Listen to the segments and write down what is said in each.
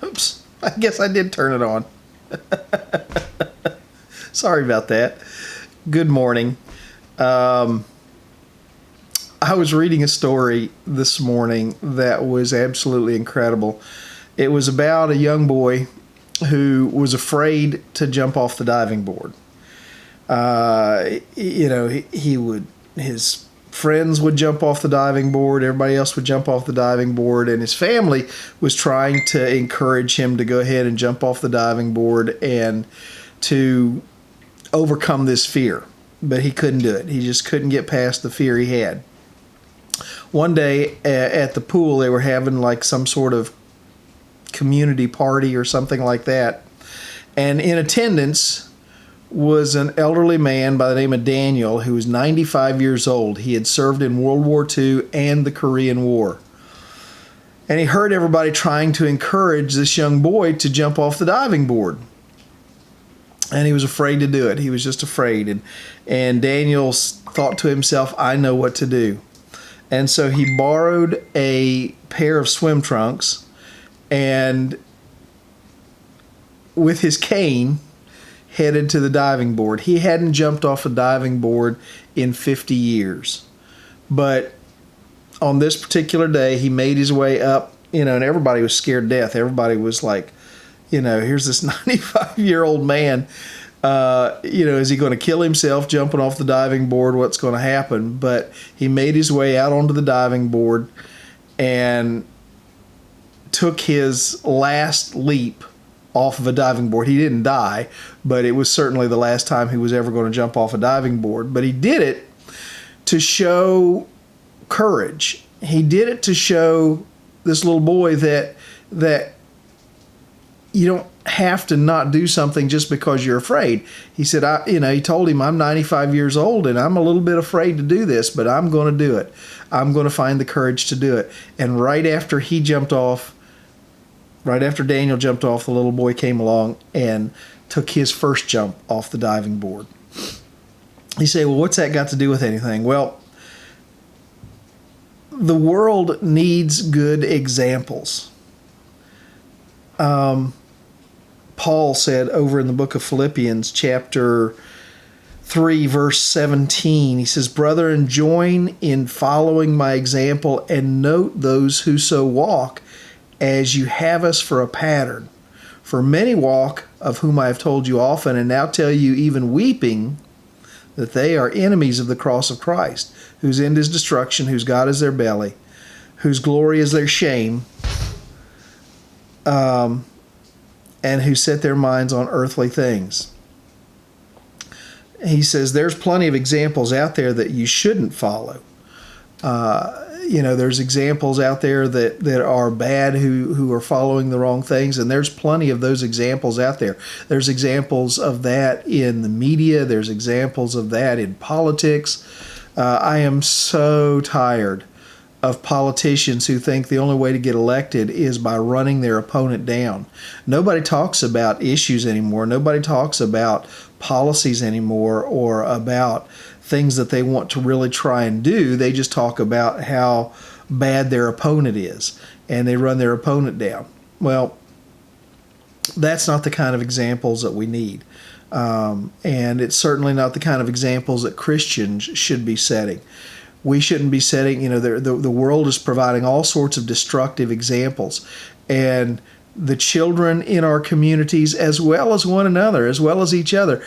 Oops, I guess I did turn it on. Sorry about that. Good morning. I was reading a story this morning that was absolutely incredible. It was about a young boy who was afraid to jump off the diving board. His friends would jump off the diving board, everybody else would jump off the diving board, and his family was trying to encourage him to go ahead and jump off the diving board and to overcome this fear. But he couldn't do it. He just couldn't get past the fear he had. One day at the pool, they were having like some sort of community party or something like that. And in attendance was an elderly man by the name of Daniel, who was 95 years old. He had served in World War II and the Korean War. And he heard everybody trying to encourage this young boy to jump off the diving board. And he was afraid to do it. He was just afraid. And Daniel thought to himself, I know what to do. And so he borrowed a pair of swim trunks and with his cane headed to the diving board. He hadn't jumped off a diving board in 50 years. But on this particular day, he made his way up, and everybody was scared to death. Everybody was like, here's this 95-year-old man. Is he going to kill himself jumping off the diving board? What's going to happen? But he made his way out onto the diving board and took his last leap off of a diving board. He didn't die, but it was certainly the last time he was ever going to jump off a diving board. But he did it to show courage. He did it to show this little boy that you don't have to not do something just because you're afraid. He said, he told him, I'm 95 years old and I'm a little bit afraid to do this, but I'm going to do it. I'm going to find the courage to do it. And right after Daniel jumped off, the little boy came along and took his first jump off the diving board. You say, well, what's that got to do with anything? Well, the world needs good examples. Paul said over in the book of Philippians, chapter 3, verse 17, he says, Brethren, join in following my example and note those who so walk as you have us for a pattern. For many walk, of whom I have told you often, and now tell you even weeping, that they are enemies of the cross of Christ, whose end is destruction, whose God is their belly, whose glory is their shame, and who set their minds on earthly things. He says there's plenty of examples out there that you shouldn't follow. There's examples out there that are bad who are following the wrong things, and there's plenty of those examples out there. There's examples of that in the media. There's examples of that in politics. I am so tired of politicians who think the only way to get elected is by running their opponent down. Nobody talks about issues anymore. Nobody talks about policies anymore or about things that they want to really try and do. They just talk about how bad their opponent is, and they run their opponent down. Well, that's not the kind of examples that we need. And it's certainly not the kind of examples that Christians should be setting. We shouldn't be setting, the world is providing all sorts of destructive examples. And the children in our communities, as well as one another, as well as each other.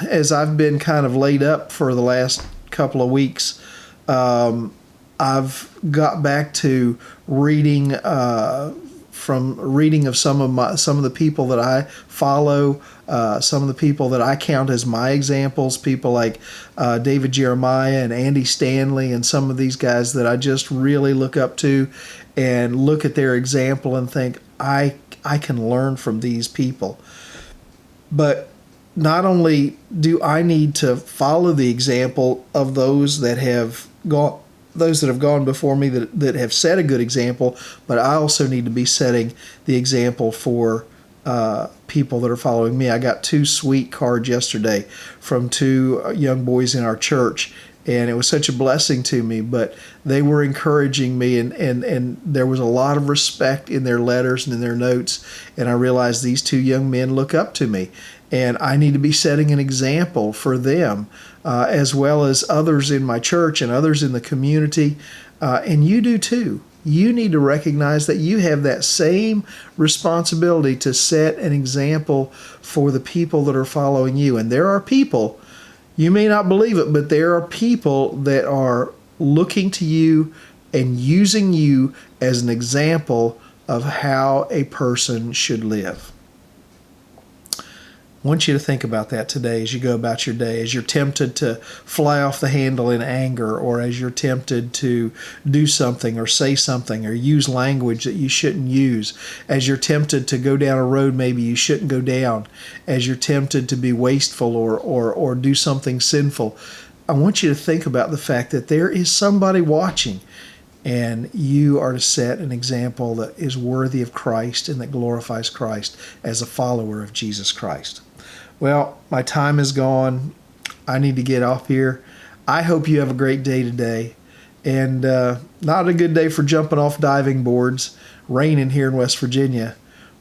As I've been kind of laid up for the last couple of weeks, I've got back to reading of some of the people that I follow, some of the people that I count as my examples, people like David Jeremiah and Andy Stanley, and some of these guys that I just really look up to and look at their example and think, I can learn from these people. But not only do I need to follow the example of those that have gone before me that have set a good example, but I also need to be setting the example for people that are following me. I got 2 sweet cards yesterday from 2 young boys in our church, and it was such a blessing to me. But they were encouraging me, and there was a lot of respect in their letters and in their notes. And I realized these two young men look up to me, and I need to be setting an example for them, as well as others in my church and others in the community. And you do too. You need to recognize that you have that same responsibility to set an example for the people that are following you. And there are people, you may not believe it, but there are people that are looking to you and using you as an example of how a person should live. I want you to think about that today as you go about your day, as you're tempted to fly off the handle in anger, or as you're tempted to do something or say something or use language that you shouldn't use, as you're tempted to go down a road maybe you shouldn't go down, as you're tempted to be wasteful or do something sinful. I want you to think about the fact that there is somebody watching, and you are to set an example that is worthy of Christ and that glorifies Christ as a follower of Jesus Christ. Well, my time is gone. I need to get off here. I hope you have a great day today. And not a good day for jumping off diving boards, raining here in West Virginia.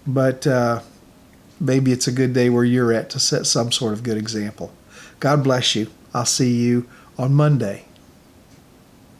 But maybe it's a good day where you're at to set some sort of good example. God bless you. I'll see you on Monday.